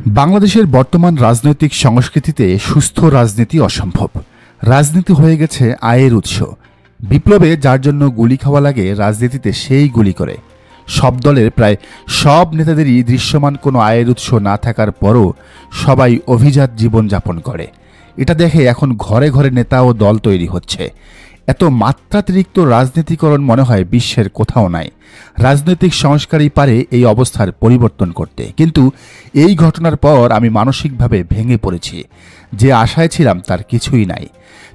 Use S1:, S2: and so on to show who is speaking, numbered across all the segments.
S1: বাংলাদেশের বর্তমান রাজনৈতিক সংস্কৃতিতে সুস্থ রাজনীতি অসম্ভব। রাজনীতি হয়ে গেছে আয়ের উৎস। বিপ্লবে যার জন্য গুলি খাওয়া লাগে, রাজনীতিতে সেই গুলি করে। সব দলের প্রায় সব নেতাদেরই দৃশ্যমান কোনো আয়ের উৎস না থাকার পরও সবাই অভিজাত জীবনযাপন করে। এটা দেখে এখন ঘরে ঘরে নেতা ও দল তৈরি হচ্ছে। এত মাত্রাতিরিক্ত রাজনীতিকরণ মনে হয় বিশ্বের কোথাও নাই। রাজনৈতিক সংস্কারই পারে এই অবস্থার পরিবর্তন করতে। কিন্তু এই ঘটনার পর আমি মানসিকভাবে ভেঙে পড়েছি। যে আশায় ছিলাম তার কিছুই নাই।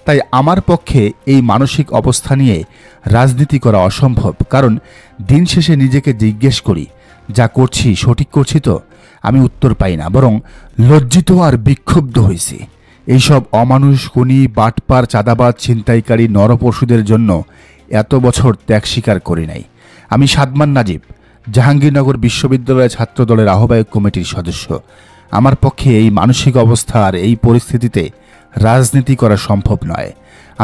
S1: তাই আমার পক্ষে এই মানসিক অবস্থা নিয়ে রাজনীতি করা অসম্ভব। কারণ দিন শেষে নিজেকে জিজ্ঞেস করি, যা করছি সঠিক করছি তো? আমি উত্তর পাই না, বরং লজ্জিত আর বিক্ষুব্ধ হয়েছি। এইসব অমানুষ, খুনি, বাটপার, চাঁদাবাজ, ছিনতাইকারী নরপশুদের জন্য এত বছর ত্যাগ স্বীকার করি নাই। আমি সাদমান নাজিব, জাহাঙ্গীরনগর বিশ্ববিদ্যালয়ের ছাত্রদলের আহ্বায়ক কমিটির সদস্য। আমার পক্ষে এই মানসিক অবস্থা আর এই পরিস্থিতিতে রাজনীতি করা সম্ভব নয়।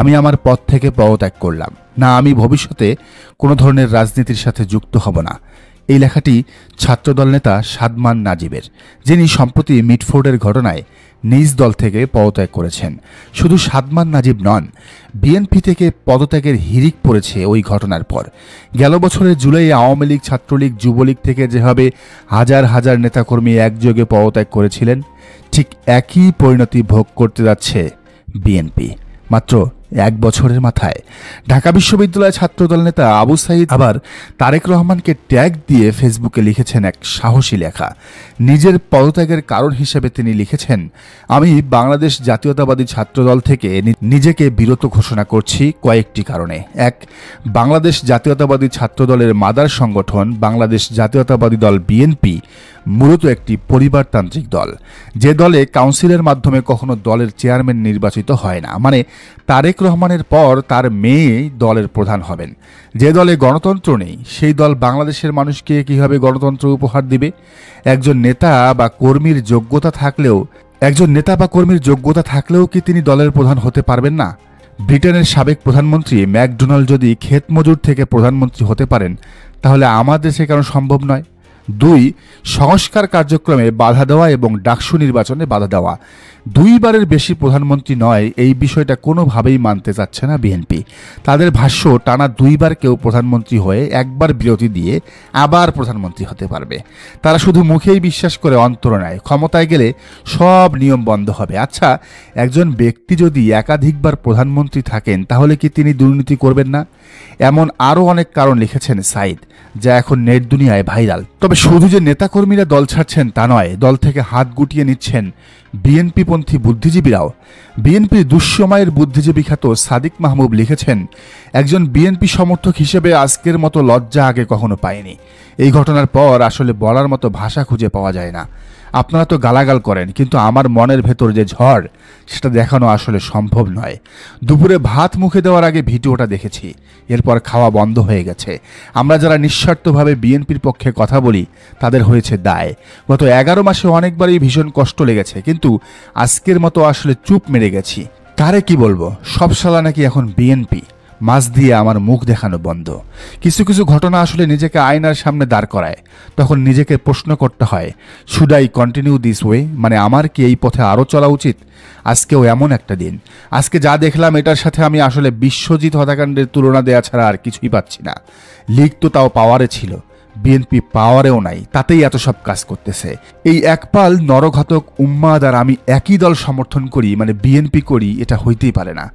S1: আমি আমার পথ থেকে পদত্যাগ করলাম। না, আমি ভবিষ্যতে কোনো ধরনের রাজনীতির সাথে যুক্ত হব না। এই লেখাটি ছাত্রদল নেতা সাদমান নাজিবের, যিনি সম্প্রতি মিটফোর্ডের ঘটনায় নিজ দল থেকে পদত্যাগ করেছেন। শুধু সাদমান নাজিব নন, বিএনপি থেকে পদত্যাগের হিড়িক পড়েছে ওই ঘটনার পর। গেল বছরের জুলাই আওয়ামী লীগ, ছাত্রলীগ, যুবলীগ থেকে যেভাবে হাজার হাজার নেতাকর্মী একযোগে পদত্যাগ করেছিলেন, ঠিক একই পরিণতি ভোগ করতে যাচ্ছে বিএনপি মাত্র এক বছরের মাথায়। ঢাকা বিশ্ববিদ্যালয়ের ছাত্রদল নেতা আবু সাঈদ আবার তারেক রহমানকে ট্যাগ দিয়ে ফেসবুকে লিখেছেন এক সাহসী লেখা। নিজের পদত্যাগের কারণ হিসেবে তিনি লিখেছেন, আমি বাংলাদেশ জাতীয়তাবাদী ছাত্রদল থেকে নিজেকে বিরত ঘোষণা করছি কয়েকটি কারণে। এক, বাংলাদেশ জাতীয়তাবাদী ছাত্রদলের মাদার সংগঠন বাংলাদেশ জাতীয়তাবাদী দল বিএনপি মূলত একটি পরিবারতান্ত্রিক দল, যে দলে কাউন্সিলের মাধ্যমে কখনো দলের চেয়ারম্যান নির্বাচিত হয় না। মানে তারেক রহমানের পর তার মেয়ে দলের প্রধান হবেন। যে দলে গণতন্ত্র নেই, সেই দল বাংলাদেশের মানুষকে কিভাবে গণতন্ত্র উপহার দিবে? একজন নেতা বা কর্মীর যোগ্যতা থাকলেও কি তিনি দলের প্রধান হতে পারবেন না? ব্রিটেনের সাবেক প্রধানমন্ত্রী ম্যাকডোনাল্ড যদি ক্ষেত মজুর থেকে প্রধানমন্ত্রী হতে পারেন, তাহলে আমাদের দেশে কেন সম্ভব নয়? দুই, সংস্কার কার্যক্রমে বাধা দেওয়া এবং ডাকসু নির্বাচনে বাধা দেওয়া। দুইবারের বেশি প্রধানমন্ত্রী নয়, এই বিষয়টা কোনোভাবেই মানতে চাচ্ছে না বিএনপি। তাদের ভাষ্য, টানা দুইবার কেউ প্রধানমন্ত্রী হয়ে একবার বিরতি দিয়ে আবার প্রধানমন্ত্রী হতে পারবে। তারা শুধু মুখেই বিশ্বাস করে, অন্তর নেয় ক্ষমতায় গেলে সব নিয়ম বন্ধ হবে। আচ্ছা, একজন ব্যক্তি যদি একাধিকবার প্রধানমন্ত্রী থাকেন, তাহলে কি তিনি দুর্নীতি করবেন না? এমন আরও অনেক কারণ লিখেছেন সাঈদ, যা এখন নেট দুনিয়ায় ভাইরাল। তবে শুধু যে নেতাকর্মীরা দল ছাড়ছেন তা নয়, দল থেকে হাত গুটিয়ে নিচ্ছেন বিএনপিপন্থী বুদ্ধিজীবীরাও। বিএনপির দুঃসময়ের বুদ্ধিজীবী খ্যাত সাদিক মাহমুদ লিখেছেন, একজন বিএনপি সমর্থক হিসেবে আজকের মতো লজ্জা আগে কখনো পাইনি। এই ঘটনার পর আসলে বলার মতো ভাষা খুঁজে পাওয়া যায় না। আপনারা তো গালাগাল করেন, কিন্তু আমার মনের ভেতর যে ঝড়, সেটা দেখানো আসলে সম্ভব নয়। দুপুরে ভাত মুখে দেওয়ার আগে ভিডিওটা দেখেছি, এরপর খাওয়া বন্ধ হয়ে গেছে। আমরা যারা নিঃস্বার্থভাবে বিএনপির পক্ষে কথা বলি, তাদের হয়েছে দায়। গত 11 মাসে অনেকবারই ভীষণ কষ্ট লেগেছে, কিন্তু আজকের মতো আসলে চুপ মেরে গেছি। কারে কি বলবো, সব শালা নাকি এখন বিএনপি। মাছ দিয়ে আমার মুখ দেখানো বন্ধ। কিছু কিছু ঘটনা আসলে নিজেকে আয়নার সামনে দাঁড় করায়। তখন নিজেকে প্রশ্ন করতে হয়, should I continue this way? মানে আমার কি এই পথে আরও চলা উচিত? আজকেও এমন একটা দিন। আজকে যা দেখলাম, এটার সাথে আমি আসলে বিশ্বজিৎ হত্যাকাণ্ডের তুলনা দেওয়া ছাড়া আর কিছুই পাচ্ছি না। লীগ তো তাও পাওয়ারে ছিল, বিএনপি পাওয়ারেও নাই, তাতেই এত সব কাজ করতেছে। এই একপাল নরঘাতক উম্মাদ আর আমি একই দল সমর্থন করি, মানে বিএনপি করি, এটা হইতেই পারে না।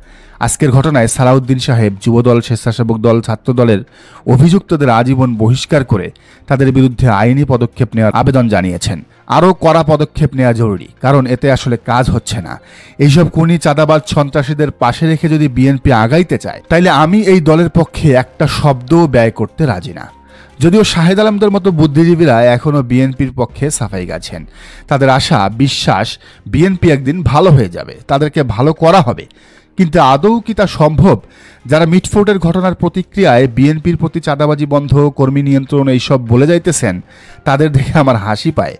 S1: আজকের ঘটনায় সালাউদ্দিন সাহেব যুবদল, স্বেচ্ছাসেবক দল, ছাত্রদলের অভিযুক্তদের আজীবন বহিষ্কার করে তাদের বিরুদ্ধে আইনি পদক্ষেপ নেওয়ার আবেদন জানিয়েছেন। আরও কড়া পদক্ষেপ নেওয়া জরুরি, কারণ এতে আসলে কাজ হচ্ছে না। এইসব খুনি, চাঁদাবাজ, সন্ত্রাসীদের পাশে রেখে যদি বিএনপি আগাইতে চায়, তাইলে আমি এই দলের পক্ষে একটা শব্দও ব্যয় করতে রাজি না। যদিও শাহেদ আলমদের মতো বুদ্ধিজীবীরা এখনও বিএনপির পক্ষে সাফাই গাছেন। তাদের আশা, বিশ্বাস বিএনপি একদিন ভালো হয়ে যাবে, তাদেরকে ভালো করা হবে। কিন্তু আদৌ কি তা সম্ভব? যারা মিটফোর্ডের ঘটনার প্রতিক্রিয়ায় বিএনপির প্রতি চাঁদাবাজি বন্ধ, কর্মী নিয়ন্ত্রণ এইসব বলে যাইতেছেন, তাদের দেখে আমার হাসি পায়।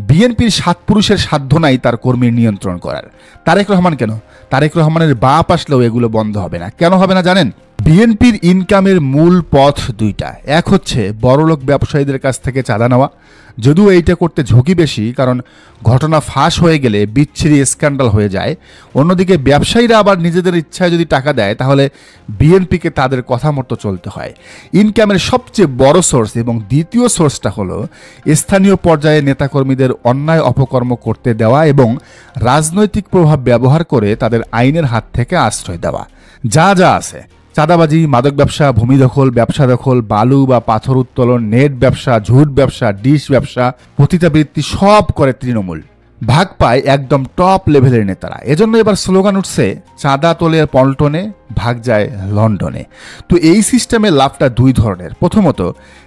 S1: বিএনপির 7 পুরুষের সাধ্য নাই তার কর্মীর নিয়ন্ত্রণ করার। তারেক রহমান কেন? তারেক রহমানের বাপ আসলেও এগুলো বন্ধ হবে না। কেন হবে না জানেন? বিএনপির ইনকামের মূল পথ দুইটা। এক হচ্ছে বড়লোক ব্যবসায়ীদের কাছ থেকে চাঁদা নেওয়া, যদিও এইটা করতে ঝুঁকি বেশি, কারণ ঘটনা ফাঁস হয়ে গেলে বিচ্ছিরি স্ক্যান্ডাল হয়ে যায়। অন্যদিকে ব্যবসায়ীরা আবার নিজেদের ইচ্ছায় যদি টাকা দেয় তাহলে বিএনপিকে তাদের কথা মতো চলতে হয়। ইনকামের সবচেয়ে বড় সোর্স এবং দ্বিতীয় সোর্সটা হলো স্থানীয় পর্যায়ে নেতাকর্মীদের অন্যায় অপকর্ম করতে দেওয়া এবং রাজনৈতিক প্রভাব ব্যবহার করে তাদের আইনের হাত থেকে আশ্রয় দেওয়া। যা যা আছে, চাঁদাবাজি, মাদক ব্যবসা, ভূমি দখল, ব্যবসা দখল, বালু বা পাথর উত্তোলন, নেট ব্যবসা, ঝুট ব্যবসা, ডিশ ব্যবসা, পতিতাবৃত্তি, সব করে তৃণমূল। ভাগ পায় একদম টপ লেভেলের নেতারা। এজন্য এবার স্লোগান উঠছে, চাঁদা তোলে পল্টনে, ভাগ যায় লন্ডনে। তো এই সিস্টেমে লাভটা দুই ধরনের। প্রথমত,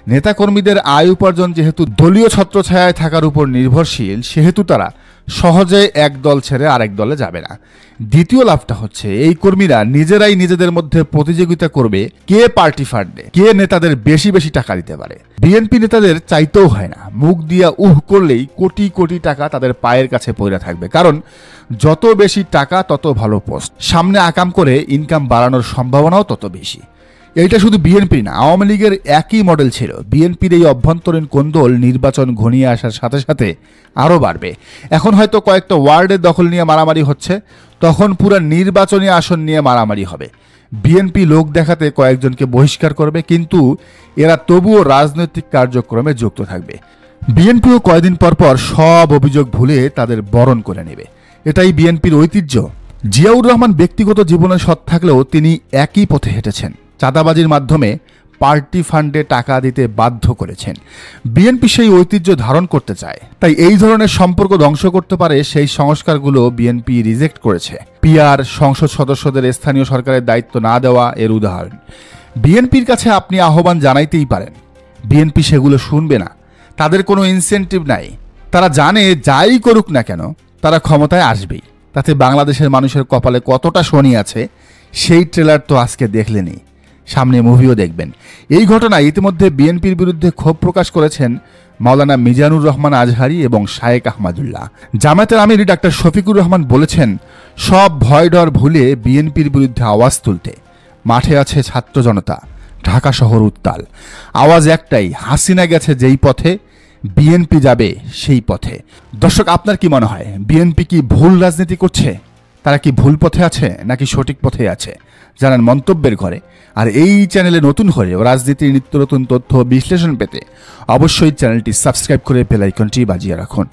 S1: নেতাকর্মীদের আয় উপার্জন যেহেতু দলীয় ছত্রছায়ায় থাকার উপর নির্ভরশীল, সেহেতু তারা সহজে এক দল ছেড়ে আরেক দলে যাবে না। দ্বিতীয় লাভটা হচ্ছে, এই কর্মীরা নিজেরাই নিজেদের মধ্যে প্রতিযোগিতা করবে কে পার্টি ফান্ডে, কে নেতাদের বেশি বেশি টাকা দিতে পারে। বিএনপি নেতাদের চাইতেও হয় না, মুখ দিয়া করলেই কোটি কোটি টাকা তাদের পায়ের কাছে পড়ে থাকবে। কারণ যত বেশি টাকা তত ভালো পোস্ট, সামনে আকাম করে ইনকাম বাড়ানোর সম্ভাবনাও তত বেশি। এইটা শুধু বিএনপি না, আওয়ামী লীগের একই মডেল ছিল। বিএনপির এই অভ্যন্তরীণ কোন্দল নির্বাচন ঘনিয়ে আসার সাথে সাথে আরও বাড়বে। এখন হয়তো কয়েকটা ওয়ার্ডের দখল নিয়ে মারামারি হচ্ছে, তখন পুরো নির্বাচনী আসন নিয়ে মারামারি হবে। বিএনপি লোক দেখাতে কয়েকজনকে বহিষ্কার করবে, কিন্তু এরা তবুও রাজনৈতিক কার্যক্রমে যুক্ত থাকবে। বিএনপিও কয়েকদিন পর পর সব অভিযোগ ভুলে তাদের বরণ করে নেবে। এটাই বিএনপির ঐতিহ্য। জিয়াউর রহমান ব্যক্তিগত জীবনে সৎ থাকলেও তিনি একই পথে হেঁটেছেন। চাঁদাবাজির মাধ্যমে পার্টি ফান্ডে টাকা দিতে বাধ্য করেছেন। বিএনপি সেই ঐতিহ্য ধারণ করতে চায়, তাই এই ধরনের সম্পর্ক ধ্বংস করতে পারে সেই সংস্কারগুলো বিএনপি রিজেক্ট করেছে। পিআর, সংসদ সদস্যদের স্থানীয় সরকারের দায়িত্ব না দেওয়া এর উদাহরণ। বিএনপির কাছে আপনি আহ্বান জানাইতেই পারেন, বিএনপি সেগুলো শুনবে না। তাদের কোনো ইনসেন্টিভ নাই। তারা জানে যাই করুক না কেন তারা ক্ষমতায় আসবেই। তাতে বাংলাদেশের মানুষের কপালে কতটা শনি আছে সেই ট্রেলার তো আজকে দেখলেনই, সামনে মুভিও দেখবেন। এই ঘটনায় ইতিমধ্যে বিএনপির বিরুদ্ধে ক্ষোভ প্রকাশ করেছেন মাওলানা মিজানুর রহমান আজহারি এবং শায়েক আহমদুল্লাহ। জামায়াতের আমির ডাক্তার শফিকুর রহমান বলেছেন, সব ভয় ডর ভুলে বিএনপির বিরুদ্ধে আওয়াজ তুলতে মাঠে আছে ছাত্র জনতা। ঢাকা শহর উত্তাল, আওয়াজ একটাই, হাসিনা গেছে যেই পথে, বিএনপি যাবে সেই পথে। দর্শক, আপনার কি মনে হয়, বিএনপি কি ভুল রাজনীতি করছে? তারা কি ভুল পথে আছে নাকি সঠিক পথে আছে? জানান মন্তব্যের ঘরে। আর এই চ্যানেলে নতুন হলে রাজনীতির নিত্য নতুন তথ্য বিশ্লেষণ পেতে অবশ্যই চ্যানেলটি সাবস্ক্রাইব করে বেল আইকনটি বাজিয়ে রাখুন।